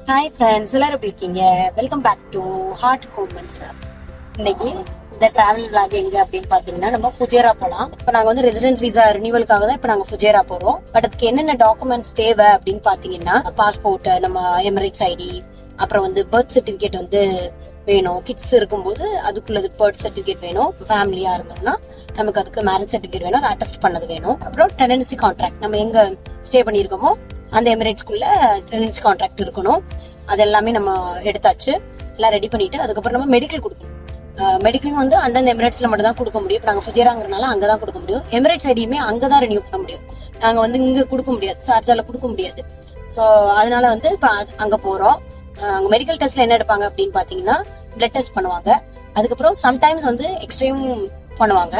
Hi friends, எல்லாரும் எப்படி இருக்கீங்க? Welcome back to heart home and travel. இன்னைக்கு இந்த டிராவல் vlog எங்க அப்படின்னு பாத்தீங்கன்னா நம்ம ஃபுஜேரா போலாம். இப்போ நாங்க வந்து ரெசிடென்ஸ் விசா ரினியூவலுக்காக தான் இப்போ நாங்க ஃபுஜேரா போறோம். பட் அதுக்கு என்னென்ன டாக்குமெண்ட்ஸ் தேவை அப்படின்னு பாத்தீங்கன்னா பாஸ்போர்ட், நம்ம எமிரேட்ஸ் ஐடி, அப்புறம் வந்து பர்த் சர்டிபிகேட் வந்து வேணும். கிட்ஸ் இருக்கும்போது அதுக்குள்ளது பர்த் சர்டிபிகேட் வேணும். ஃபேமிலியா இருந்தோம்னா நமக்கு அதுக்கு மேரேஜ் சர்டிபிகேட் வேணும், அதை அட்டஸ்ட் பண்ணது வேணும். அப்புறம் டெனன்சி கான்ட்ராக்ட், நம்ம எங்க ஸ்டே பண்ணியிருக்கோமோ அந்த எமிரேட்ஸ்குள்ள டெனன்சி கான்ட்ராக்ட் இருக்கணும். அது எல்லாமே நம்ம எடுத்தாச்சு, எல்லாம் ரெடி பண்ணிட்டு அதுக்கப்புறம் நம்ம மெடிக்கல் கொடுக்கணும். மெடிக்கல் வந்து அந்தந்த எமிரேட்ஸ்ல மட்டும் தான் கொடுக்க முடியும். இப்போ நாங்கள் ஃபுஜேராங்கிறனால அங்கதான் கொடுக்க முடியும். எமிரேட்ஸ் ஐடியுமே அங்கதான் ரெனியூ பண்ண முடியும். நாங்க வந்து இங்க கொடுக்க முடியாது, சார்ஜால கொடுக்க முடியாது. ஸோ அதனால வந்து இப்போ அங்க போறோம். அங்க மெடிக்கல் டெஸ்ட்ல என்ன எடுப்பாங்க அப்படின்னு பாத்தீங்கன்னா பிளட் டெஸ்ட் பண்ணுவாங்க. அதுக்கப்புறம் சம்டைம்ஸ் வந்து எக்ஸ்ரேவும் பண்ணுவாங்க.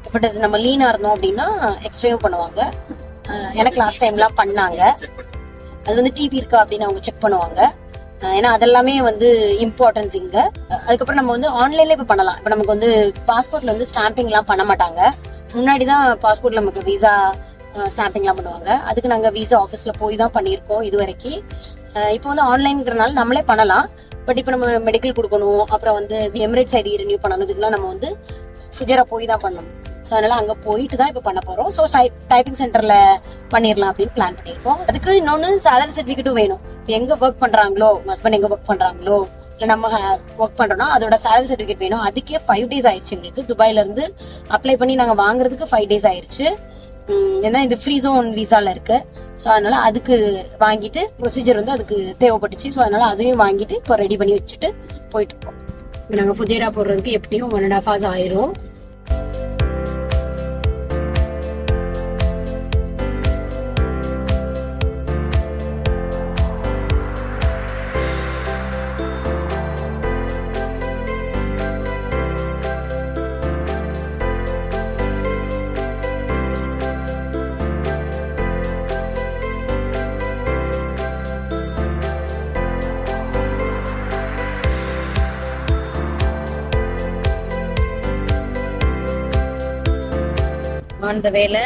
இப்போ நம்ம லீனா இருந்தோம் அப்படின்னா எக்ஸ்ரேவும் பண்ணுவாங்க. எனக்கு லாஸ்ட் டைம்லாம் பண்ணாங்க. அது வந்து டிபி இருக்கா அப்படின்னு அவங்க செக் பண்ணுவாங்க. ஏன்னா அதெல்லாமே வந்து இம்பார்ட்டன்ஸ் இங்க. அதுக்கப்புறம் நம்ம வந்து ஆன்லைன்ல இப்ப பண்ணலாம். இப்ப நமக்கு வந்து பாஸ்போர்ட்ல வந்து ஸ்டாம்பிங் எல்லாம் பண்ண மாட்டாங்க. முன்னாடிதான் பாஸ்போர்ட்ல நமக்கு விசா ஸ்டாம்பிங் எல்லாம் பண்ணுவாங்க. அதுக்கு நாங்க விசா ஆபீஸ்ல போய் தான் பண்ணிருக்கோம் இது வரைக்கும். இப்போ வந்து ஆன்லைன்ங்கிறனால நம்மளே பண்ணலாம். பட் இப்போ நம்ம மெடிக்கல் கொடுக்கணும், அப்புறம் வந்து எமிரேட்ஸ் ஐடி ரினியூ பண்ணணும். இதுக்கெல்லாம் நம்ம வந்து ஃபுஜேரா போய் தான் பண்ணணும். ஸோ அதனால அங்க போயிட்டு தான் இப்போ பண்ண போறோம். ஸோ டைப்பிங் சென்டர்ல பண்ணிடலாம் அப்படின்னு பிளான் பண்ணிருக்கோம். அதுக்கு இன்னொன்னு சேலரி சர்டிபிகேட்டும் வேணும். இப்போ எங்க ஒர்க் பண்றாங்களோ, உங்க ஹஸ்பண்ட் எங்க ஒர்க் பண்றாங்களோ, இல்ல நம்ம ஒர்க் பண்றோம்னா அதோட சேலரி சர்டிபிகேட் வேணும். அதுக்கே 5 days ஆயிடுச்சு எங்களுக்கு. துபாயில இருந்து அப்ளை பண்ணி நாங்க வாங்குறதுக்கு 5 days ஆயிடுச்சு. ஏன்னா இது ஃப்ரீ ஜோன் விசால இருக்கு. ஸோ அதனால அதுக்கு வாங்கிட்டு ப்ரொசீஜர் வந்து அதுக்கு தேவைப்பட்டுச்சு. ஸோ அதனால அதையும் வாங்கிட்டு இப்போ ரெடி பண்ணி வச்சுட்டு போயிட்டு இருக்கோம். இப்போ நாங்கள் ஃபுஜேரா போடுறதுக்கு எப்படியும் 1.5 hours ஆயிரும். அந்த வேலை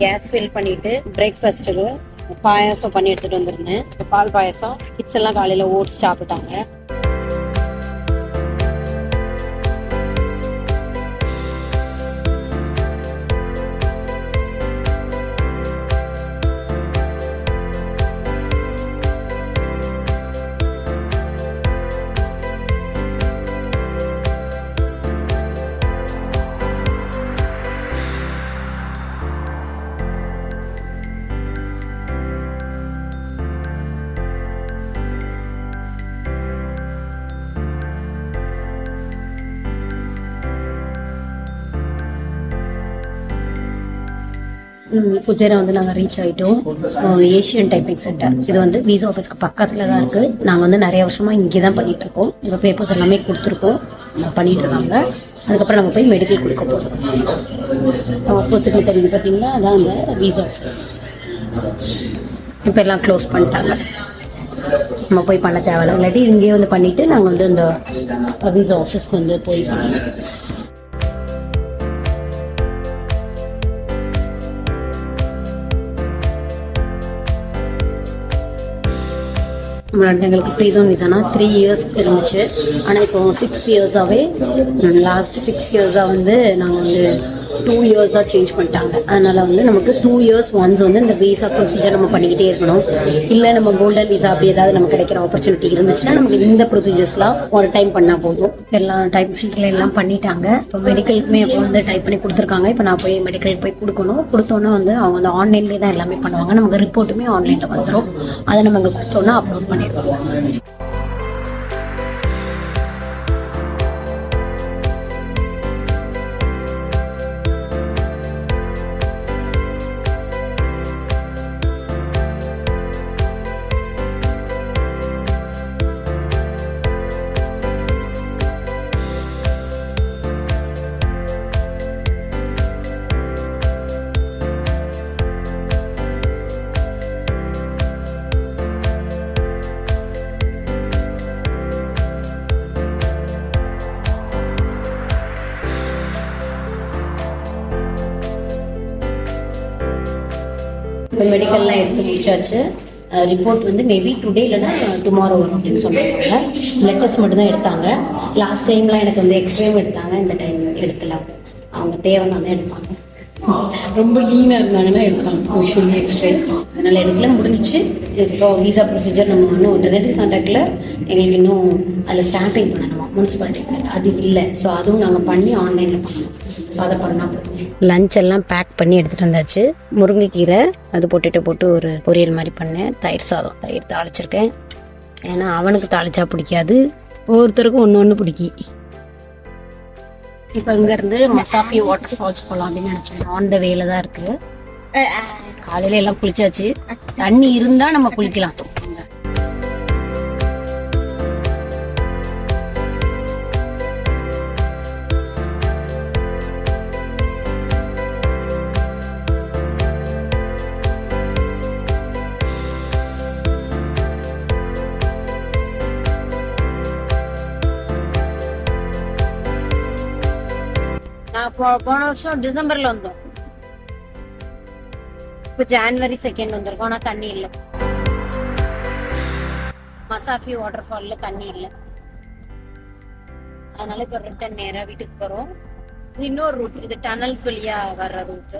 கேஸ் ஃபில் பண்ணிட்டு பிரேக்ஃபாஸ்ட்டுக்கு பாயாசம் பண்ணி எடுத்துட்டு வந்திருந்தேன். பால் பாயாசம். கிட்ஸ் எல்லாம் காலையில ஓட்ஸ் சாப்பிட்டாங்க. ஃபுஜேரா வந்து நாங்கள் ரீச் ஆகிட்டோம். ஏஷியன் டைப்பிங் சென்டர் இது வந்து விசா ஆஃபீஸ்க்கு பக்கத்தில் தான் இருக்குது. நாங்கள் வந்து நிறைய வருஷமா இங்கே தான் பண்ணிட்டு இருக்கோம். எங்கள் பேப்பர்ஸ் எல்லாமே கொடுத்துருக்கோம், பண்ணிட்டு இருக்காங்க. அதுக்கப்புறம் நம்ம போய் மெடிக்கல் கொடுக்க போகிறோம். ஆப்போசிட்ல தெரியுது பார்த்தீங்கன்னா அதான் அந்த விசா ஆஃபீஸ். இப்போ எல்லாம் க்ளோஸ் பண்ணிட்டாங்க, நம்ம போய் பண்ண தேவையில்ல. இல்லாட்டி இங்கேயே வந்து பண்ணிட்டு நாங்கள் வந்து இந்த விசா ஆஃபீஸ்க்கு வந்து போய் பண்ணணும். எங்களுக்கு ஃப்ரீ ஜோன் விசானா 3 years இருந்துச்சு. ஆனால் இப்போ 6 yearsஆவே லாஸ்ட் 6 yearsஆ வந்து நாங்கள் வந்து 2 yearsஆ சேஞ்ச் பண்ணிட்டாங்க. அதனால வந்து நமக்கு 2 years ஒன்ஸ் வந்து இந்த விசா ப்ரொசீஜர் நம்ம பண்ணிக்கிட்டே இருக்கணும். இல்லை நம்ம கோல்டன் விசா அப்படி ஏதாவது நமக்கு கிடைக்கிற ஆப்பர்ச்சுனிட்டி இருந்துச்சுன்னா நமக்கு இந்த ப்ரொசீஜர்ஸ்லாம் ஒரு டைம் பண்ணால் போதும். எல்லாம் டைப் சென்டர்ல எல்லாம் பண்ணிட்டாங்க. இப்போ மெடிக்கலுக்குமே இப்போ வந்து டைப் பண்ணி கொடுத்துருக்காங்க. இப்போ நான் போய் மெடிக்கல் போய் கொடுக்கணும். கொடுத்தோன்னா வந்து அவங்க வந்து ஆன்லைன்லேயே தான் எல்லாமே பண்ணுவாங்க. நமக்கு ரிப்போர்ட்டுமே ஆன்லைனில் வந்துடும். அதை நம்ம அங்கே கொடுத்தோன்னா அப்லோட் பண்ணிடுவோம். இப்போ மெடிக்கல்லாம் எடுத்து முடிச்சாச்சு. ரிப்போர்ட் வந்து மேபி டுடே இல்லைன்னா டுமாரோ வரும் அப்படின்னு சொன்னாங்க. பிளட் டெஸ்ட் மட்டும் தான் எடுத்தாங்க. லாஸ்ட் டைம்லாம் எனக்கு வந்து எக்ஸ்ரேவும் எடுத்தாங்க, இந்த டைம் எடுக்கல. அவங்க தேவைன்னா தான் எடுப்பாங்க. ரொம்ப லீனாக இருந்தாங்கன்னா எடுப்பாங்க யூஸ்வலி எக்ஸ்ரே. அதனால் எடுக்கல, முடிஞ்சிச்சு. இதுக்கப்புறம் விசா ப்ரொசீஜர் நம்ம இன்னும் ரிலேட்டிவ் கான்டாக்டில் எங்களுக்கு இன்னும் அதில் ஸ்டாம்பிங் பண்ணணும் முனிசிபாலிட்டியில், அது இல்லை. ஸோ அதுவும் நாங்கள் பண்ணி ஆன்லைனில் பண்ணணும். ஸோ அதை பண்ணால் லஞ்ச் எல்லாம் பேக் பண்ணி எடுத்துகிட்டு வந்தாச்சு. முருங்கைக்கீரை அது போட்டு ஒரு பொரியல் மாதிரி பண்ணேன். தயிர் சாதம், தயிர் தாளிச்சிருக்கேன். ஏன்னா அவனுக்கு தாளிச்சா பிடிக்காது, ஒவ்வொருத்தருக்கும் ஒன்று பிடிக்கும். இப்போ இங்கேருந்து மசாஃபி வாட்டர் ஃபால்ஸ் போகலாம் அப்படின்னு நினச்சோம். ஆன் த வேல தான் இருக்குது. காலையில் எல்லாம் குளிச்சாச்சு. தண்ணி இருந்தால் நம்ம குளிக்கலாம். போன வருஷம் டிசம்பர்ல வந்தோம். இப்ப ஜனவரி 2 வந்திருக்கோம். ஆனா தண்ணி இல்ல. மசாஃபி வாட்டர் ஃபால்ல தண்ணி இல்ல. அதனால இப்ப ரிட்டர்ன் நேரா வீட்டுக்கு போறோம். இன்னொரு ரூட், இது டனல்ஸ் வழியா வர்ற ரூட்.